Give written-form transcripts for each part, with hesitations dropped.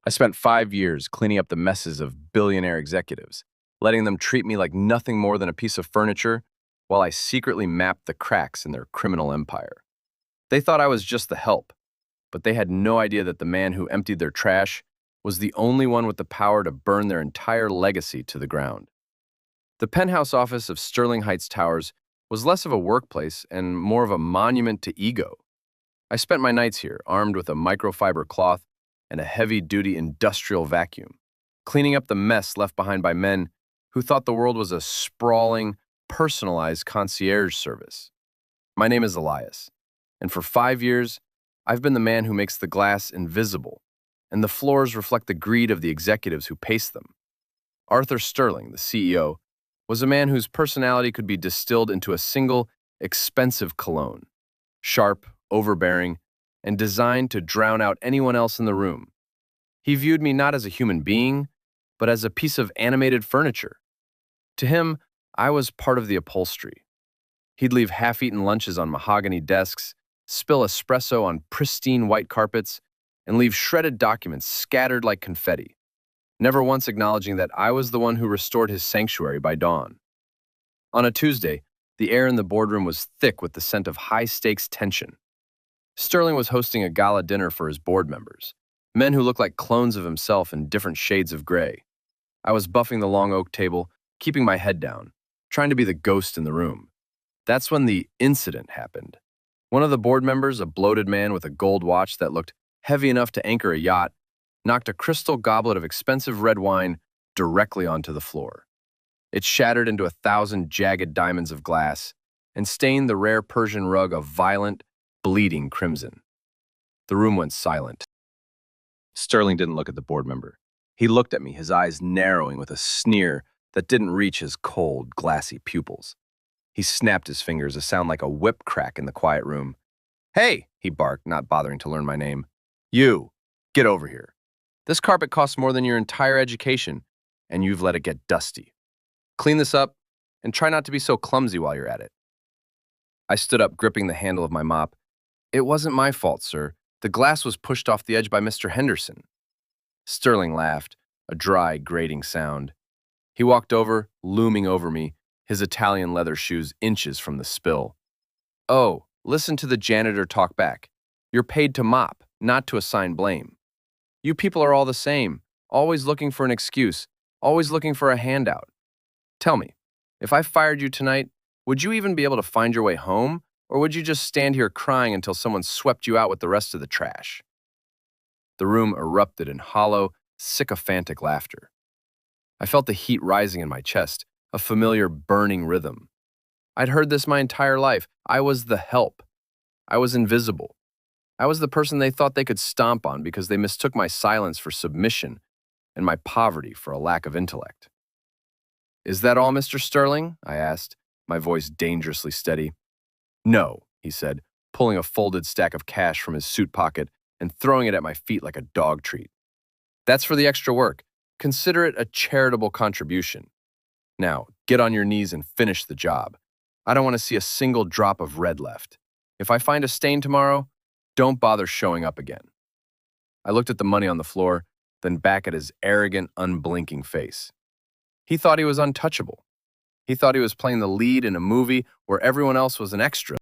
I spent 5 years cleaning up the messes of billionaire executives, letting them treat me like nothing more than a piece of furniture while I secretly mapped the cracks in their criminal empire. They thought I was just the help, but they had no idea that the man who emptied their trash was the only one with the power to burn their entire legacy to the ground. The penthouse office of Sterling Heights Towers was less of a workplace and more of a monument to ego. I spent my nights here, armed with a microfiber cloth and a heavy-duty industrial vacuum, cleaning up the mess left behind by men who thought the world was a sprawling, personalized concierge service. My name is Elias, and for 5 years, I've been the man who makes the glass invisible, and the floors reflect the greed of the executives who pace them. Arthur Sterling, the CEO, was a man whose personality could be distilled into a single, expensive cologne, sharp, overbearing, and designed to drown out anyone else in the room. He viewed me not as a human being, but as a piece of animated furniture. To him, I was part of the upholstery. He'd leave half-eaten lunches on mahogany desks, spill espresso on pristine white carpets, and leave shredded documents scattered like confetti, never once acknowledging that I was the one who restored his sanctuary by dawn. On a Tuesday, the air in the boardroom was thick with the scent of high-stakes tension. Sterling was hosting a gala dinner for his board members, men who looked like clones of himself in different shades of gray. I was buffing the long oak table, keeping my head down, trying to be the ghost in the room. That's when the incident happened. One of the board members, a bloated man with a gold watch that looked heavy enough to anchor a yacht, knocked a crystal goblet of expensive red wine directly onto the floor. It shattered into 1,000 jagged diamonds of glass and stained the rare Persian rug a violent, bleeding crimson. The room went silent. Sterling didn't look at the board member. He looked at me, his eyes narrowing with a sneer that didn't reach his cold, glassy pupils. He snapped his fingers, a sound like a whip crack in the quiet room. "Hey," he barked, not bothering to learn my name. "You, get over here. This carpet costs more than your entire education, and you've let it get dusty. Clean this up, and try not to be so clumsy while you're at it." I stood up, gripping the handle of my mop. "It wasn't my fault, sir. The glass was pushed off the edge by Mr. Henderson." Sterling laughed, a dry, grating sound. He walked over, looming over me, his Italian leather shoes inches from the spill. "Oh, listen to the janitor talk back. You're paid to mop, not to assign blame. You people are all the same, always looking for an excuse, always looking for a handout. Tell me, if I fired you tonight, would you even be able to find your way home, or would you just stand here crying until someone swept you out with the rest of the trash?" The room erupted in hollow, sycophantic laughter. I felt the heat rising in my chest, a familiar burning rhythm. I'd heard this my entire life. I was the help. I was invisible. I was the person they thought they could stomp on because they mistook my silence for submission and my poverty for a lack of intellect. "Is that all, Mr. Sterling?" I asked, my voice dangerously steady. "No," he said, pulling a folded stack of cash from his suit pocket and throwing it at my feet like a dog treat. "That's for the extra work. Consider it a charitable contribution. Now, get on your knees and finish the job. I don't want to see a single drop of red left. If I find a stain tomorrow, don't bother showing up again." I looked at the money on the floor, then back at his arrogant, unblinking face. He thought he was untouchable. He thought he was playing the lead in a movie where everyone else was an extra.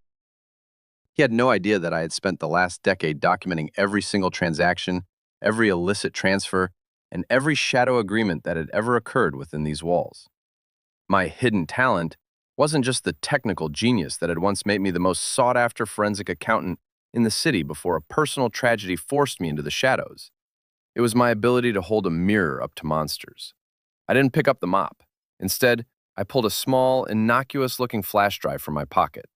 He had no idea that I had spent the last decade documenting every single transaction, every illicit transfer, and every shadow agreement that had ever occurred within these walls. My hidden talent wasn't just the technical genius that had once made me the most sought-after forensic accountant in the city before a personal tragedy forced me into the shadows. It was my ability to hold a mirror up to monsters. I didn't pick up the mop. Instead, I pulled a small, innocuous-looking flash drive from my pocket,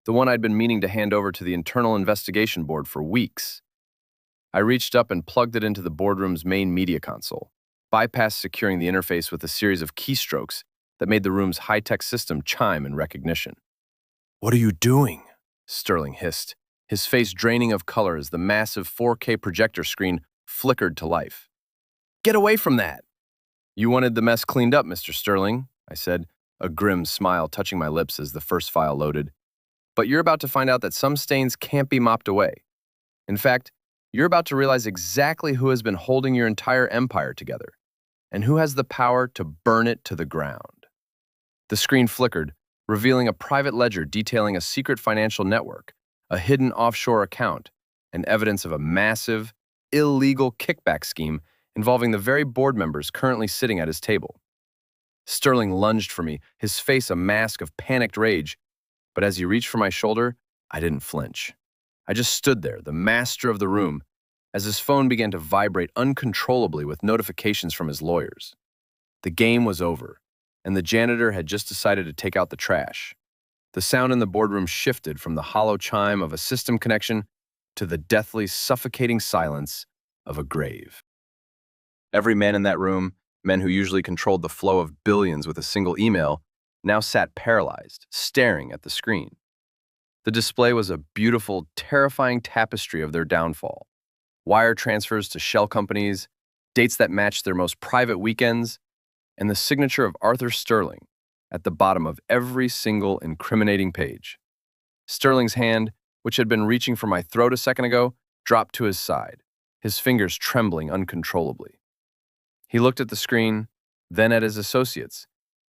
the one I'd been meaning to hand over to the Internal Investigation Board for weeks. I reached up and plugged it into the boardroom's main media console, bypassed securing the interface with a series of keystrokes that made the room's high-tech system chime in recognition. "What are you doing?" Sterling hissed, his face draining of color as the massive 4K projector screen flickered to life. "Get away from that!" "You wanted the mess cleaned up, Mr. Sterling," I said, a grim smile touching my lips as the first file loaded. "But you're about to find out that some stains can't be mopped away. In fact, you're about to realize exactly who has been holding your entire empire together and who has the power to burn it to the ground. The screen flickered, revealing a private ledger detailing a secret financial network, a hidden offshore account, and evidence of a massive, illegal kickback scheme involving the very board members currently sitting at his table. Sterling lunged for me, his face a mask of panicked rage, but as he reached for my shoulder, I didn't flinch. I just stood there, the master of the room, as his phone began to vibrate uncontrollably with notifications from his lawyers. The game was over, and the janitor had just decided to take out the trash. The sound in the boardroom shifted from the hollow chime of a system connection to the deathly, suffocating silence of a grave. Every man in that room, men who usually controlled the flow of billions with a single email, now sat paralyzed, staring at the screen. The display was a beautiful, terrifying tapestry of their downfall. Wire transfers to shell companies, dates that matched their most private weekends, and the signature of Arthur Sterling at the bottom of every single incriminating page. Sterling's hand, which had been reaching for my throat a second ago, dropped to his side, his fingers trembling uncontrollably. He looked at the screen, then at his associates,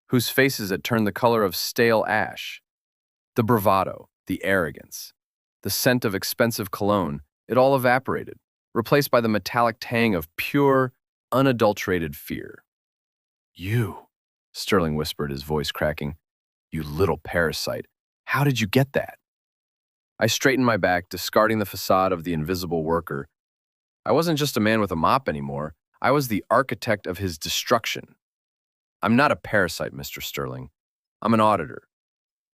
whose faces had turned the color of stale ash. The bravado, the arrogance, the scent of expensive cologne, it all evaporated, replaced by the metallic tang of pure, unadulterated fear. "You," Sterling whispered, his voice cracking. "You little parasite. How did you get that?" I straightened my back, discarding the facade of the invisible worker. I wasn't just a man with a mop anymore. I was the architect of his destruction. "I'm not a parasite, Mr. Sterling. I'm an auditor.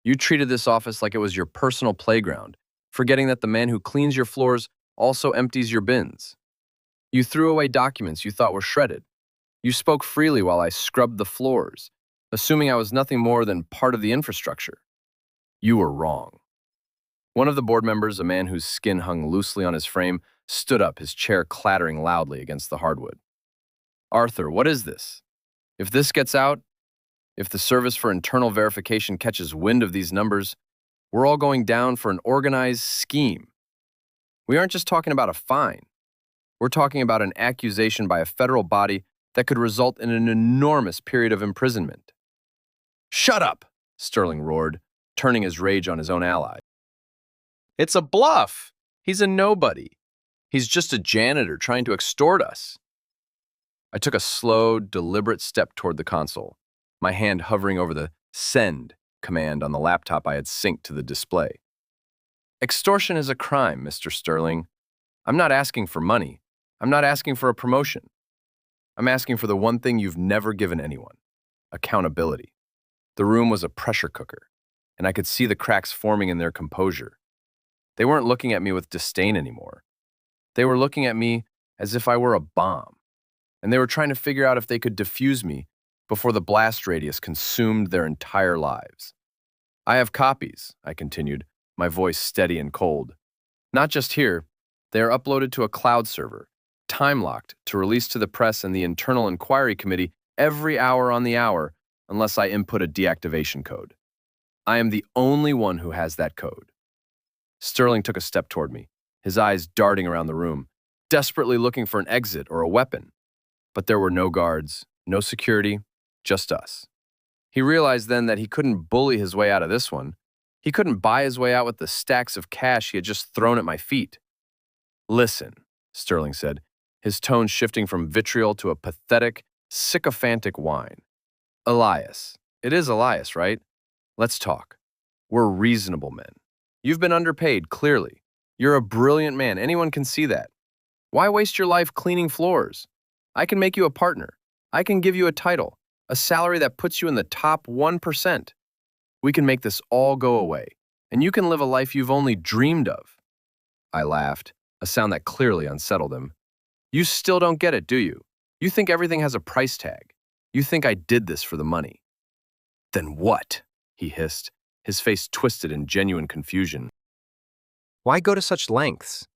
You treated this office like it was your personal playground, forgetting that the man who cleans your floors also empties your bins. You threw away documents you thought were shredded. You spoke freely while I scrubbed the floors, assuming I was nothing more than part of the infrastructure. You were wrong." One of the board members, a man whose skin hung loosely on his frame, stood up, his chair clattering loudly against the hardwood. "Arthur, what is this? If this gets out, if the Service for Internal Verification catches wind of these numbers, we're all going down for an organized scheme. We aren't just talking about a fine. We're talking about an accusation by a federal body that could result in an enormous period of imprisonment." "Shut up!" Sterling roared, turning his rage on his own ally. "It's a bluff. He's a nobody. He's just a janitor trying to extort us." I took a slow, deliberate step toward the console, my hand hovering over the "send" command on the laptop I had synced to the display. "Extortion is a crime, Mr. Sterling. I'm not asking for money. I'm not asking for a promotion. I'm asking for the one thing you've never given anyone: accountability." The room was a pressure cooker, and I could see the cracks forming in their composure. They weren't looking at me with disdain anymore. They were looking at me as if I were a bomb, and they were trying to figure out if they could defuse me before the blast radius consumed their entire lives. "I have copies," I continued, my voice steady and cold. "Not just here. They are uploaded to a cloud server, time-locked to release to the press and the Internal Inquiry Committee every hour on the hour unless I input a deactivation code. I am the only one who has that code." Sterling took a step toward me, his eyes darting around the room, desperately looking for an exit or a weapon. But there were no guards, no security, just us. He realized then that he couldn't bully his way out of this one. He couldn't buy his way out with the stacks of cash he had just thrown at my feet. "Listen," Sterling said, his tone shifting from vitriol to a pathetic, sycophantic whine. "Elias. It is Elias, right? Let's talk. We're reasonable men. You've been underpaid, clearly. You're a brilliant man. Anyone can see that. Why waste your life cleaning floors? I can make you a partner. I can give you a title, a salary that puts you in the top 1%. We can make this all go away, and you can live a life you've only dreamed of." I laughed, a sound that clearly unsettled him. "You still don't get it, do you? You think everything has a price tag. You think I did this for the money." "Then what?" he hissed, his face twisted in genuine confusion. "Why go to such lengths?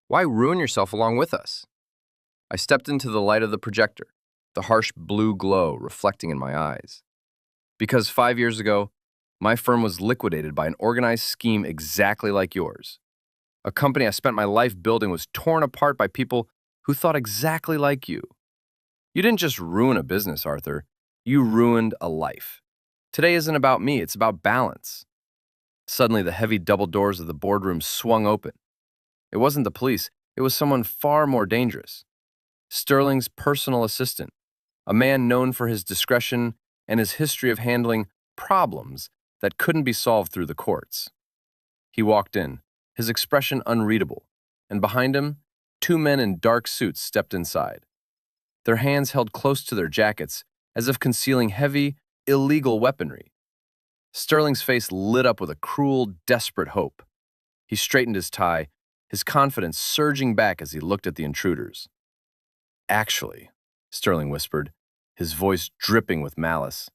Why ruin yourself along with us?" I stepped into the light of the projector, the harsh blue glow reflecting in my eyes. "Because 5 years ago, my firm was liquidated by an organized scheme exactly like yours. A company I spent my life building was torn apart by people who thought exactly like you. You didn't just ruin a business, Arthur. You ruined a life. Today isn't about me, it's about balance. Suddenly, the heavy double doors of the boardroom swung open. It wasn't the police, it was someone far more dangerous. Sterling's personal assistant, a man known for his discretion and his history of handling problems that couldn't be solved through the courts. He walked in, his expression unreadable, and behind him, two men in dark suits stepped inside. Their hands held close to their jackets, as if concealing heavy, illegal weaponry. Sterling's face lit up with a cruel, desperate hope. He straightened his tie, his confidence surging back as he looked at the intruders. "Actually," Sterling whispered, his voice dripping with malice,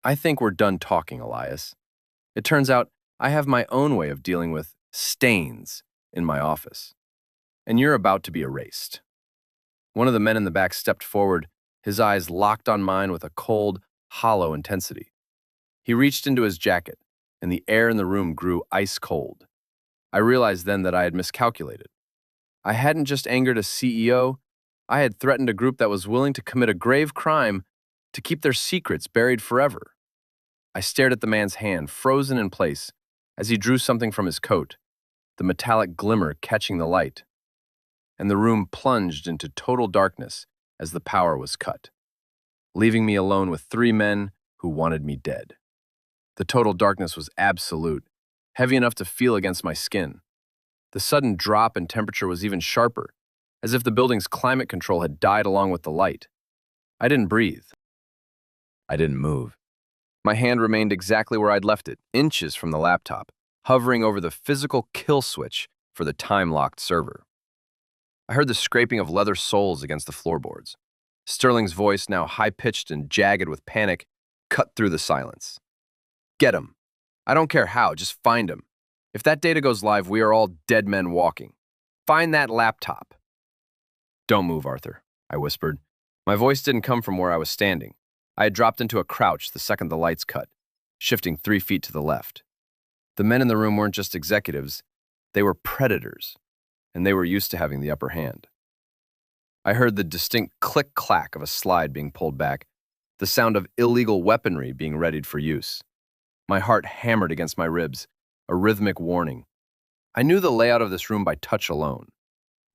"I think we're done talking, Elias. It turns out I have my own way of dealing with stains in my office, and you're about to be erased." One of the men in the back stepped forward, his eyes locked on mine with a cold, hollow intensity. He reached into his jacket, and the air in the room grew ice cold. I realized then that I had miscalculated. I hadn't just angered a CEO, I had threatened a group that was willing to commit a grave crime to keep their secrets buried forever. I stared at the man's hand, frozen in place, as he drew something from his coat, the metallic glimmer catching the light. And the room plunged into total darkness as the power was cut, leaving me alone with three men who wanted me dead. The total darkness was absolute, heavy enough to feel against my skin. The sudden drop in temperature was even sharper, as if the building's climate control had died along with the light. I didn't breathe. I didn't move. My hand remained exactly where I'd left it, inches from the laptop, hovering over the physical kill switch for the time-locked server. I heard the scraping of leather soles against the floorboards. Sterling's voice, now high-pitched and jagged with panic, cut through the silence. "Get him. I don't care how, just find him. If that data goes live, we are all dead men walking. Find that laptop." "Don't move, Arthur," I whispered. My voice didn't come from where I was standing. I had dropped into a crouch the second the lights cut, shifting 3 feet to the left. The men in the room weren't just executives, they were predators, and they were used to having the upper hand. I heard the distinct click-clack of a slide being pulled back, the sound of illegal weaponry being readied for use. My heart hammered against my ribs, a rhythmic warning. I knew the layout of this room by touch alone.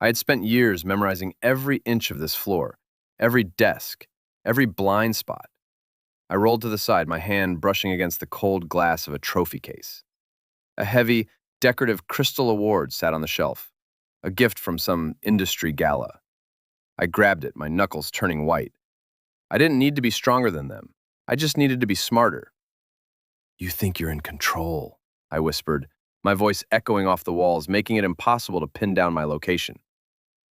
I had spent years memorizing every inch of this floor, every desk, every blind spot. I rolled to the side, my hand brushing against the cold glass of a trophy case. A heavy, decorative crystal award sat on the shelf, a gift from some industry gala. I grabbed it, my knuckles turning white. I didn't need to be stronger than them. I just needed to be smarter. "You think you're in control," I whispered, my voice echoing off the walls, making it impossible to pin down my location.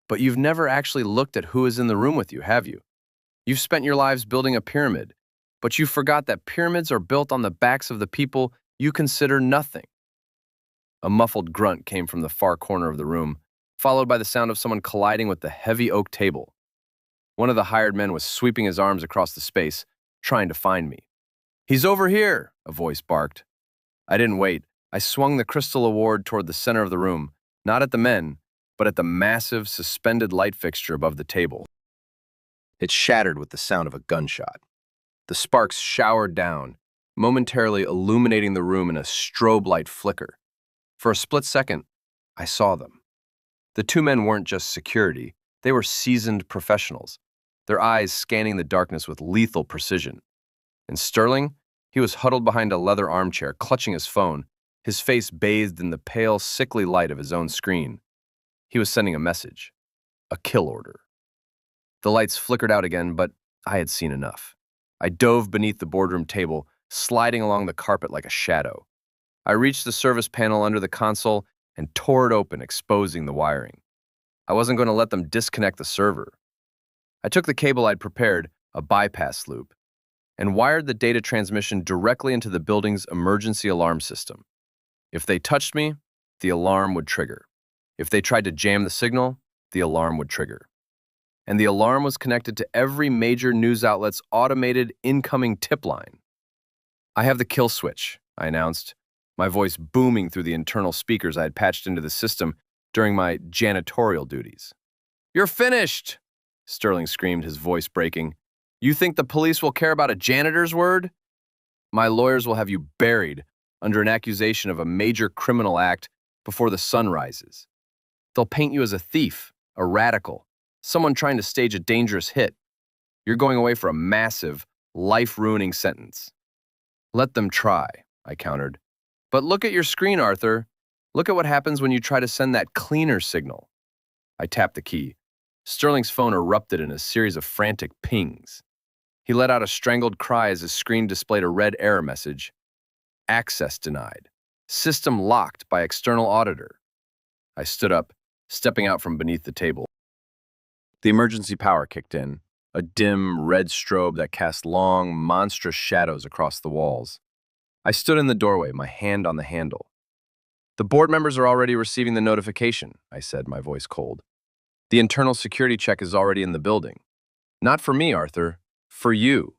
"But you've never actually looked at who is in the room with you, have you? You've spent your lives building a pyramid, but you forgot that pyramids are built on the backs of the people you consider nothing." A muffled grunt came from the far corner of the room, followed by the sound of someone colliding with the heavy oak table. One of the hired men was sweeping his arms across the space, trying to find me. "He's over here," a voice barked. I didn't wait. I swung the crystal award toward the center of the room, not at the men, but at the massive, suspended light fixture above the table. It shattered with the sound of a gunshot. The sparks showered down, momentarily illuminating the room in a strobe light flicker. For a split second, I saw them. The two men weren't just security, they were seasoned professionals, their eyes scanning the darkness with lethal precision. And Sterling, he was huddled behind a leather armchair, clutching his phone, his face bathed in the pale, sickly light of his own screen. He was sending a message, a kill order. The lights flickered out again, but I had seen enough. I dove beneath the boardroom table, sliding along the carpet like a shadow. I reached the service panel under the console and tore it open, exposing the wiring. I wasn't going to let them disconnect the server. I took the cable I'd prepared, a bypass loop, and wired the data transmission directly into the building's emergency alarm system. If they touched me, the alarm would trigger. If they tried to jam the signal, the alarm would trigger. And the alarm was connected to every major news outlet's automated incoming tip line. "I have the kill switch," I announced, my voice booming through the internal speakers I had patched into the system during my janitorial duties. "You're finished!" Sterling screamed, his voice breaking. "You think the police will care about a janitor's word? My lawyers will have you buried under an accusation of a major criminal act before the sun rises. They'll paint you as a thief, a radical, someone trying to stage a dangerous hit. You're going away for a massive, life-ruining sentence." "Let them try," I countered. "But look at your screen, Arthur. Look at what happens when you try to send that cleaner signal." I tapped the key. Sterling's phone erupted in a series of frantic pings. He let out a strangled cry as his screen displayed a red error message. "Access denied. System locked by external auditor." I stood up, stepping out from beneath the table. The emergency power kicked in, a dim, red strobe that cast long, monstrous shadows across the walls. I stood in the doorway, my hand on the handle. "The board members are already receiving the notification," I said, my voice cold. "The internal security check is already in the building. Not for me, Arthur. For you."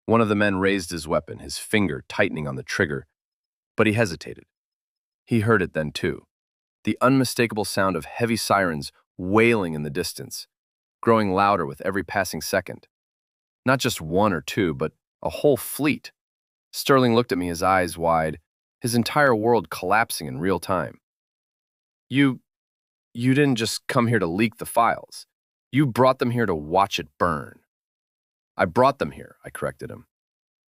One of the men raised his weapon, his finger tightening on the trigger, but he hesitated. He heard it then, too. The unmistakable sound of heavy sirens wailing in the distance, growing louder with every passing second. Not just one or two, but a whole fleet. Sterling looked at me, his eyes wide, his entire world collapsing in real time. You didn't just come here to leak the files. You brought them here to watch it burn." "I brought them here," I corrected him,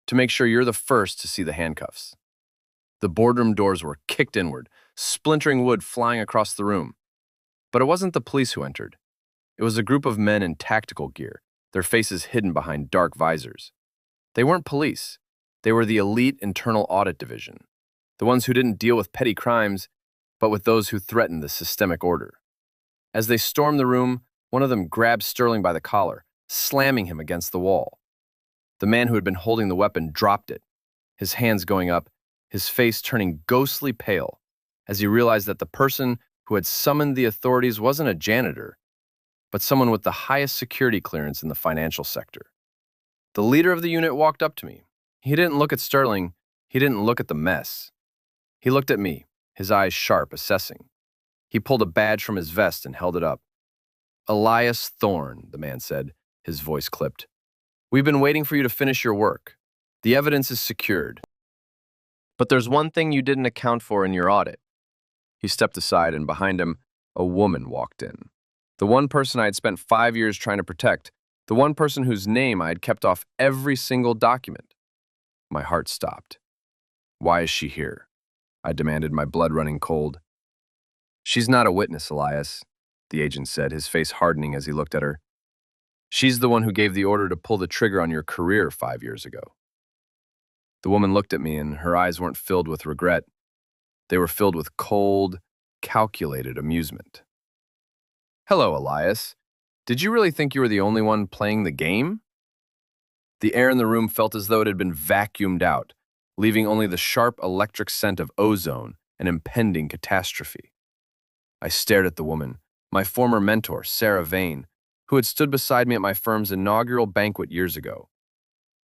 "to make sure you're the first to see the handcuffs." The boardroom doors were kicked inward, splintering wood flying across the room. But it wasn't the police who entered. It was a group of men in tactical gear, their faces hidden behind dark visors. They weren't police. They were the elite internal audit division, the ones who didn't deal with petty crimes, but with those who threatened the systemic order. As they stormed the room, one of them grabbed Sterling by the collar, slamming him against the wall. The man who had been holding the weapon dropped it, his hands going up, his face turning ghostly pale, as he realized that the person who had summoned the authorities wasn't a janitor, but someone with the highest security clearance in the financial sector. The leader of the unit walked up to me. He didn't look at Sterling. He didn't look at the mess. He looked at me, his eyes sharp, assessing. He pulled a badge from his vest and held it up. "Elias Thorne," the man said, his voice clipped. "We've been waiting for you to finish your work. The evidence is secured. But there's one thing you didn't account for in your audit." He stepped aside, and behind him, a woman walked in. The one person I had spent 5 years trying to protect, the one person whose name I had kept off every single document. My heart stopped. "Why is she here?" I demanded, my blood running cold. "She's not a witness, Elias," the agent said, his face hardening as he looked at her. "She's the one who gave the order to pull the trigger on your career 5 years ago." The woman looked at me, and her eyes weren't filled with regret. They were filled with cold, calculated amusement. "Hello, Elias. Did you really think you were the only one playing the game?" The air in the room felt as though it had been vacuumed out, leaving only the sharp electric scent of ozone and impending catastrophe. I stared at the woman, my former mentor, Sarah Vane, who had stood beside me at my firm's inaugural banquet years ago.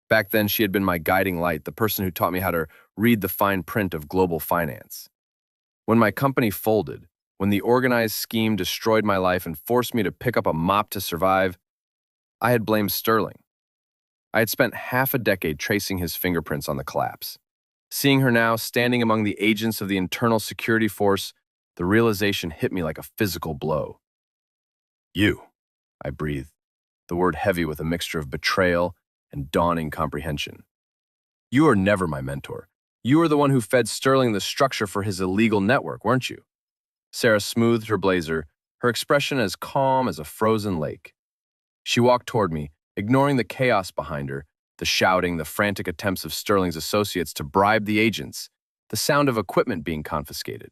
Back then, she had been my guiding light, the person who taught me how to read the fine print of global finance. When my company folded, when the organized scheme destroyed my life and forced me to pick up a mop to survive, I had blamed Sterling. I had spent half a decade tracing his fingerprints on the collapse. Seeing her now standing among the agents of the internal security force, the realization hit me like a physical blow. "You," I breathed, the word heavy with a mixture of betrayal and dawning comprehension. "You were never my mentor. You were the one who fed Sterling the structure for his illegal network, weren't you?" Sarah smoothed her blazer, her expression as calm as a frozen lake. She walked toward me, ignoring the chaos behind her, the shouting, the frantic attempts of Sterling's associates to bribe the agents, the sound of equipment being confiscated.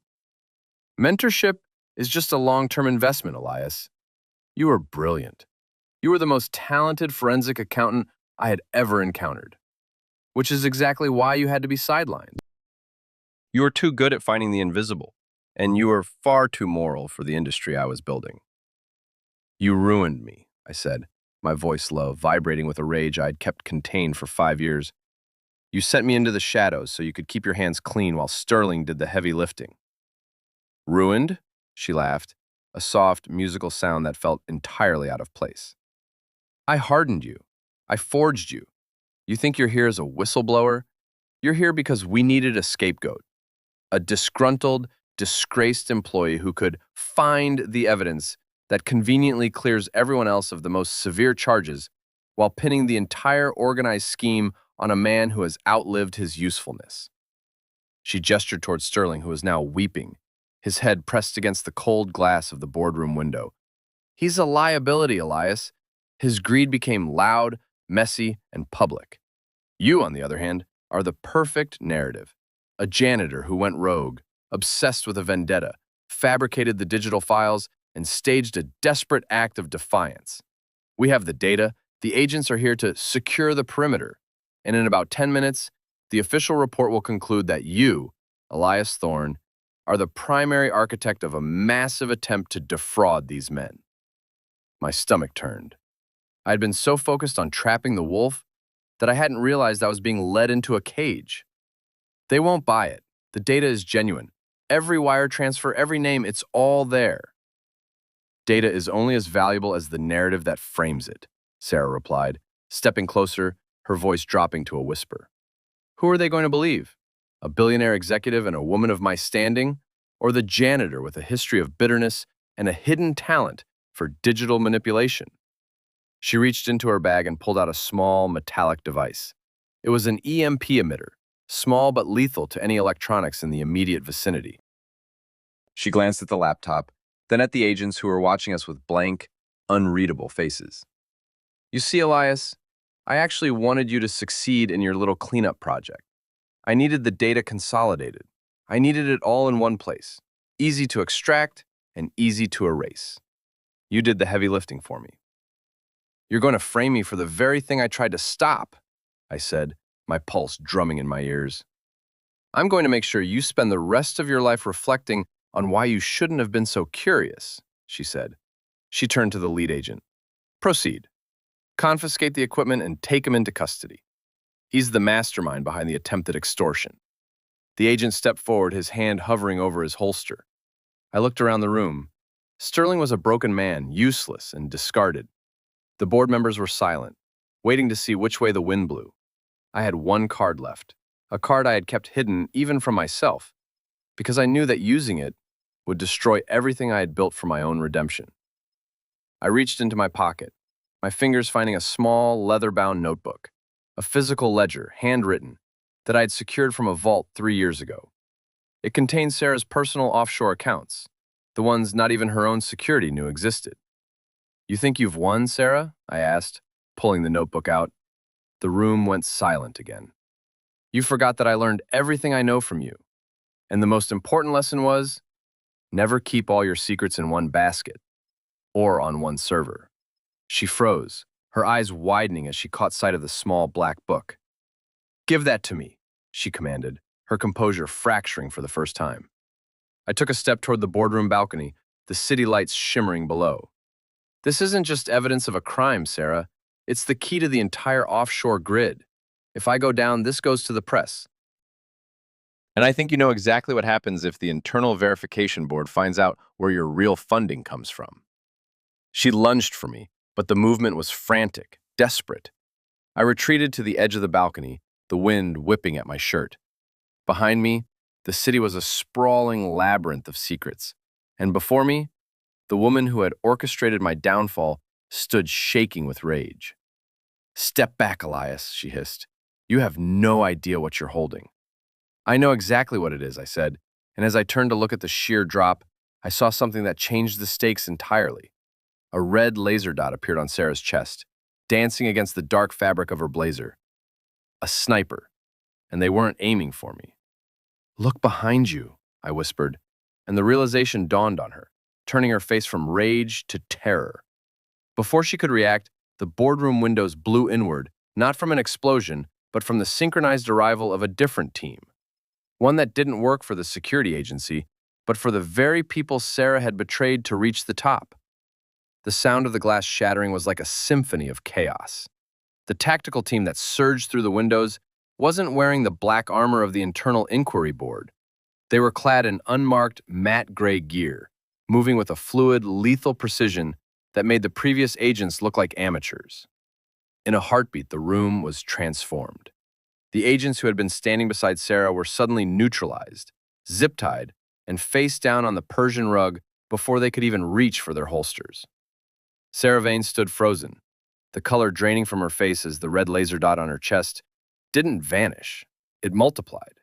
"Mentorship is just a long-term investment, Elias. You were brilliant. You were the most talented forensic accountant I had ever encountered, which is exactly why you had to be sidelined. You were too good at finding the invisible, and you were far too moral for the industry I was building." "You ruined me," I said, my voice low, vibrating with a rage I had kept contained for 5 years. "You sent me into the shadows so you could keep your hands clean while Sterling did the heavy lifting." "Ruined?" she laughed, a soft, musical sound that felt entirely out of place. I hardened you. I forged you. You think you're here as a whistleblower? You're here because we needed a scapegoat, a disgruntled, disgraced employee who could find the evidence that conveniently clears everyone else of the most severe charges while pinning the entire organized scheme on a man who has outlived his usefulness. She gestured toward Sterling, who was now weeping, his head pressed against the cold glass of the boardroom window. He's a liability, Elias. His greed became loud, messy, and public. You, on the other hand, are the perfect narrative. A janitor who went rogue, obsessed with a vendetta, fabricated the digital files, and staged a desperate act of defiance. We have the data. The agents are here to secure the perimeter. And in about 10 minutes, the official report will conclude that you, Elias Thorne, are the primary architect of a massive attempt to defraud these men. My stomach turned. I had been so focused on trapping the wolf that I hadn't realized I was being led into a cage. They won't buy it. The data is genuine. Every wire transfer, every name, it's all there. Data is only as valuable as the narrative that frames it, Sarah replied, stepping closer, her voice dropping to a whisper. Who are they going to believe? A billionaire executive and a woman of my standing? Or the janitor with a history of bitterness and a hidden talent for digital manipulation? She reached into her bag and pulled out a small, metallic device. It was an EMP emitter, small but lethal to any electronics in the immediate vicinity. She glanced at the laptop, then at the agents who were watching us with blank, unreadable faces. You see, Elias, I actually wanted you to succeed in your little cleanup project. I needed the data consolidated. I needed it all in one place, easy to extract and easy to erase. You did the heavy lifting for me. You're going to frame me for the very thing I tried to stop, I said, my pulse drumming in my ears. I'm going to make sure you spend the rest of your life reflecting on why you shouldn't have been so curious, she said. She turned to the lead agent. Proceed. Confiscate the equipment and take him into custody. He's the mastermind behind the attempted extortion. The agent stepped forward, his hand hovering over his holster. I looked around the room. Sterling was a broken man, useless and discarded. The board members were silent, waiting to see which way the wind blew. I had one card left, a card I had kept hidden even from myself, because I knew that using it would destroy everything I had built for my own redemption. I reached into my pocket, my fingers finding a small, leather-bound notebook, a physical ledger, handwritten, that I had secured from a vault 3 years ago. It contained Sarah's personal offshore accounts, the ones not even her own security knew existed. You think you've won, Sarah? I asked, pulling the notebook out. The room went silent again. You forgot that I learned everything I know from you. And the most important lesson was, never keep all your secrets in one basket, or on one server. She froze, her eyes widening as she caught sight of the small black book. Give that to me, she commanded, her composure fracturing for the first time. I took a step toward the boardroom balcony, the city lights shimmering below. This isn't just evidence of a crime, Sarah. It's the key to the entire offshore grid. If I go down, this goes to the press. And I think you know exactly what happens if the Internal Verification Board finds out where your real funding comes from. She lunged for me, but the movement was frantic, desperate. I retreated to the edge of the balcony, the wind whipping at my shirt. Behind me, the city was a sprawling labyrinth of secrets, and before me, the woman who had orchestrated my downfall stood shaking with rage. Step back, Elias, she hissed. You have no idea what you're holding. I know exactly what it is, I said, and as I turned to look at the sheer drop, I saw something that changed the stakes entirely. A red laser dot appeared on Sarah's chest, dancing against the dark fabric of her blazer. A sniper, and they weren't aiming for me. Look behind you, I whispered, and the realization dawned on her, turning her face from rage to terror. Before she could react, the boardroom windows blew inward, not from an explosion, but from the synchronized arrival of a different team. One that didn't work for the security agency, but for the very people Sarah had betrayed to reach the top. The sound of the glass shattering was like a symphony of chaos. The tactical team that surged through the windows wasn't wearing the black armor of the Internal Inquiry Board. They were clad in unmarked, matte gray gear, moving with a fluid, lethal precision that made the previous agents look like amateurs. In a heartbeat, the room was transformed. The agents who had been standing beside Sarah were suddenly neutralized, zip-tied, and face down on the Persian rug before they could even reach for their holsters. Sarah Vane stood frozen, the color draining from her face as the red laser dot on her chest didn't vanish. It multiplied.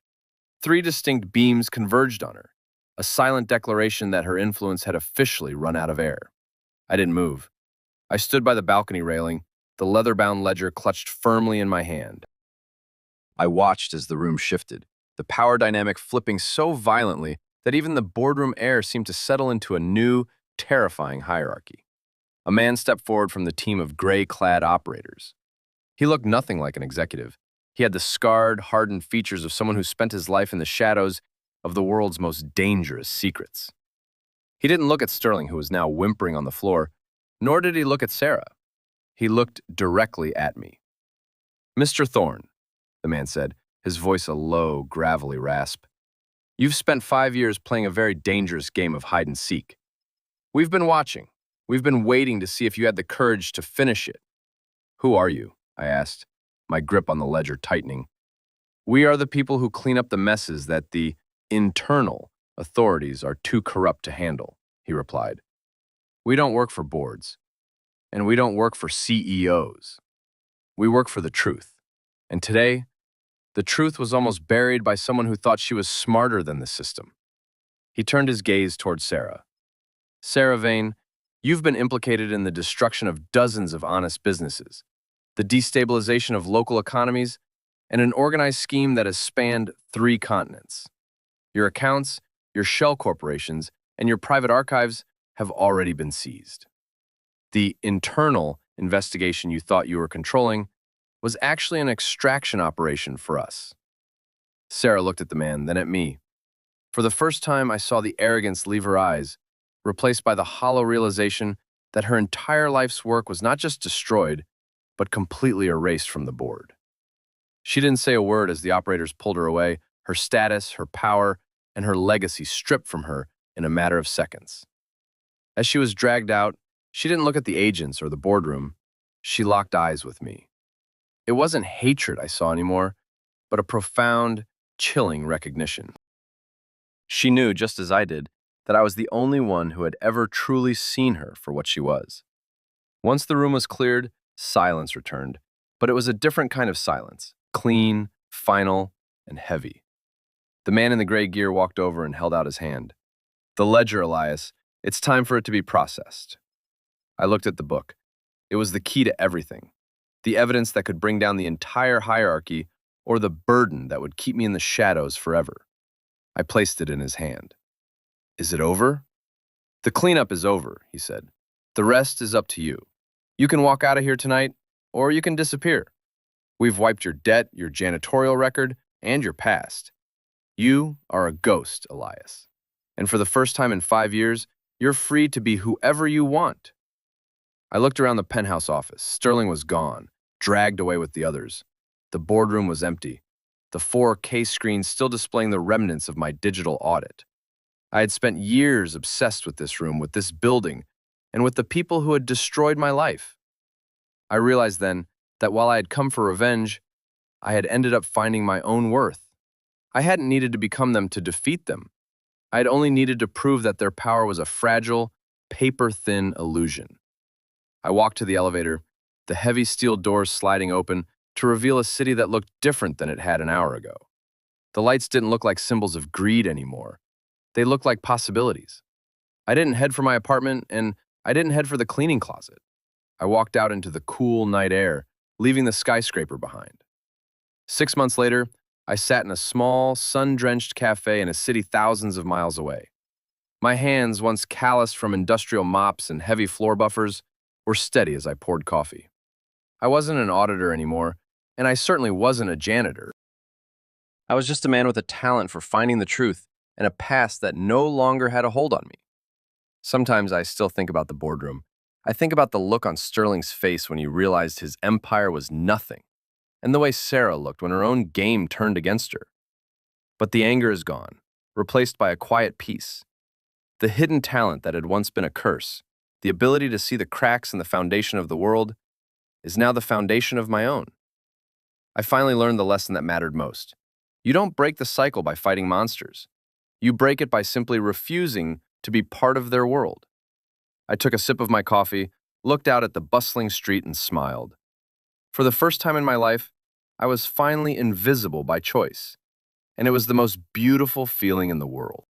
3 distinct beams converged on her, a silent declaration that her influence had officially run out of air. I didn't move. I stood by the balcony railing, the leather-bound ledger clutched firmly in my hand. I watched as the room shifted, the power dynamic flipping so violently that even the boardroom air seemed to settle into a new, terrifying hierarchy. A man stepped forward from the team of gray-clad operators. He looked nothing like an executive. He had the scarred, hardened features of someone who spent his life in the shadows of the world's most dangerous secrets. He didn't look at Sterling, who was now whimpering on the floor, nor did he look at Sarah. He looked directly at me. "Mr. Thorne," the man said, his voice a low, gravelly rasp, "you've spent 5 years playing a very dangerous game of hide-and-seek. We've been watching. We've been waiting to see if you had the courage to finish it." "Who are you?" I asked, my grip on the ledger tightening. "We are the people who clean up the messes that the internal authorities are too corrupt to handle," he replied. "We don't work for boards, and we don't work for CEOs. We work for the truth. And today, the truth was almost buried by someone who thought she was smarter than the system." He turned his gaze toward Sarah. "Sarah Vane, you've been implicated in the destruction of dozens of honest businesses, the destabilization of local economies, and an organized scheme that has spanned 3 continents. Your accounts, your shell corporations, and your private archives have already been seized. The internal investigation you thought you were controlling was actually an extraction operation for us." Sarah looked at the man, then at me. For the first time, I saw the arrogance leave her eyes, replaced by the hollow realization that her entire life's work was not just destroyed, but completely erased from the board. She didn't say a word as the operators pulled her away, her status, her power, and her legacy stripped from her in a matter of seconds. As she was dragged out, she didn't look at the agents or the boardroom. She locked eyes with me. It wasn't hatred I saw anymore, but a profound, chilling recognition. She knew, just as I did, that I was the only one who had ever truly seen her for what she was. Once the room was cleared, silence returned, but it was a different kind of silence, clean, final, and heavy. The man in the gray gear walked over and held out his hand. "The ledger, Elias. It's time for it to be processed." I looked at the book. It was the key to everything, the evidence that could bring down the entire hierarchy or the burden that would keep me in the shadows forever. I placed it in his hand. "Is it over?" "The cleanup is over," he said. "The rest is up to you. You can walk out of here tonight, or you can disappear. We've wiped your debt, your janitorial record, and your past. You are a ghost, Elias. And for the first time in 5 years, you're free to be whoever you want." I looked around the penthouse office. Sterling was gone, dragged away with the others. The boardroom was empty, the 4K screens still displaying the remnants of my digital audit. I had spent years obsessed with this room, with this building, and with the people who had destroyed my life. I realized then that while I had come for revenge, I had ended up finding my own worth. I hadn't needed to become them to defeat them. I had only needed to prove that their power was a fragile, paper-thin illusion. I walked to the elevator, the heavy steel doors sliding open to reveal a city that looked different than it had an hour ago. The lights didn't look like symbols of greed anymore. They looked like possibilities. I didn't head for my apartment, and I didn't head for the cleaning closet. I walked out into the cool night air, leaving the skyscraper behind. 6 months later, I sat in a small, sun-drenched cafe in a city thousands of miles away. My hands, once calloused from industrial mops and heavy floor buffers, were steady as I poured coffee. I wasn't an auditor anymore, and I certainly wasn't a janitor. I was just a man with a talent for finding the truth and a past that no longer had a hold on me. Sometimes I still think about the boardroom. I think about the look on Sterling's face when he realized his empire was nothing, and the way Sarah looked when her own game turned against her. But the anger is gone, replaced by a quiet peace. The hidden talent that had once been a curse, the ability to see the cracks in the foundation of the world, is now the foundation of my own. I finally learned the lesson that mattered most. You don't break the cycle by fighting monsters. You break it by simply refusing to be part of their world. I took a sip of my coffee, looked out at the bustling street, and smiled. For the first time in my life, I was finally invisible by choice, and it was the most beautiful feeling in the world.